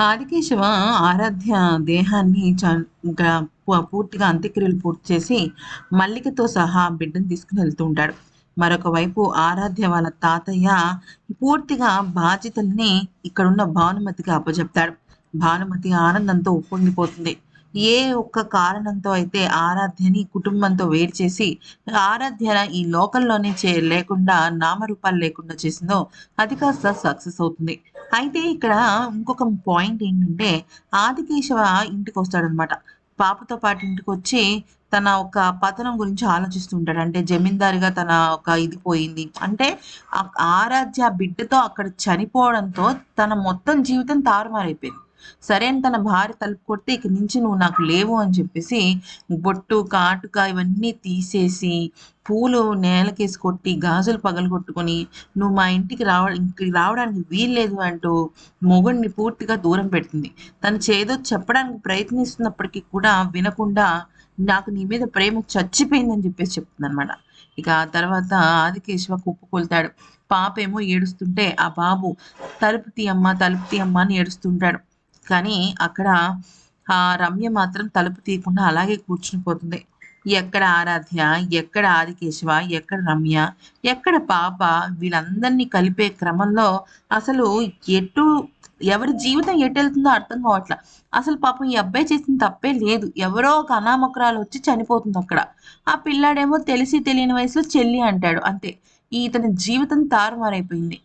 ఆదికేశవ ఆరాధ్య దేహాన్ని ఇంకా పూర్తిగా అంత్యక్రియలు పూర్తి చేసి మల్లికతో సహా బిడ్డను తీసుకుని వెళ్తూ ఉంటాడు. మరొక వైపు ఆరాధ్య వాళ్ళ తాతయ్య పూర్తిగా బాధ్యతల్ని ఇక్కడున్న భానుమతికి అప్పచెప్తాడు. భానుమతి ఆనందంతో ఉప్పొంగిపోతుంది. ఏ ఒక్క కారణంతో అయితే ఆరాధ్యని కుటుంబంతో వేరు చేసి ఆరాధ్య ఈ లోకంలోనే లేకుండా నామరూపాలు లేకుండా చేసిందో అది కాస్త సక్సెస్ అవుతుంది. అయితే ఇక్కడ ఇంకొక పాయింట్ ఏంటంటే, ఆదికేశవ ఇంటికొస్తాడనమాట. పాపతో పాటు ఇంటికొచ్చి తన ఒక పతనం గురించి ఆలోచిస్తూ ఉంటాడు. అంటే జమీందారుగా తన ఒక ఇది పోయింది. అంటే ఆరాధ్య బిడ్డతో అక్కడ చనిపోవడంతో తన మొత్తం జీవితం తారుమారైపోయింది. సరే అని తన భార్య తలుపు కొడితే ఇక నుంచి నువ్వు నాకు లేవు అని చెప్పేసి బొట్టు, కాటుక ఇవన్నీ తీసేసి, పూలు నేలకేసి కొట్టి, గాజులు పగలగొట్టుకొని, నువ్వు మా ఇంటికి రావడానికి వీల్లేదు అంటూ మొగుడిని పూర్తిగా దూరం పెడుతుంది. తను చేదో చెప్పడానికి ప్రయత్నిస్తున్నప్పటికీ కూడా వినకుండా నాకు నీ మీద ప్రేమ చచ్చిపోయిందని చెప్పేసి చెప్తుందనమాట. ఇక ఆ తర్వాత ఆదికేశవ కుప్పకూలుతాడు. పాపేమో ఏడుస్తుంటే ఆ బాబు తలుపు తీయమ్మా, తలుపు తీయమ్మా అని ఏడుస్తుంటాడు. కానీ అక్కడ ఆ రమ్య మాత్రం తలుపు తీయకుండా అలాగే కూర్చుని పోతుంది. ఎక్కడ ఆరాధ్య, ఎక్కడ ఆదికేశవ, ఎక్కడ రమ్య, ఎక్కడ పాప వీళ్ళందరినీ కలిపే క్రమంలో అసలు ఎటు ఎవరి జీవితం ఎటెళ్తుందో అర్థం కావట్ల. అసలు పాపం ఈ అబ్బాయి చేసిన తప్పే లేదు. ఎవరో ఒక అనామకురాలు వచ్చి చనిపోతుంది అక్కడ. ఆ పిల్లాడేమో తెలిసి తెలియని వయసులో చెల్లి అంటాడు. అంతే. ఇతని జీవితం తారుమారైపోయింది.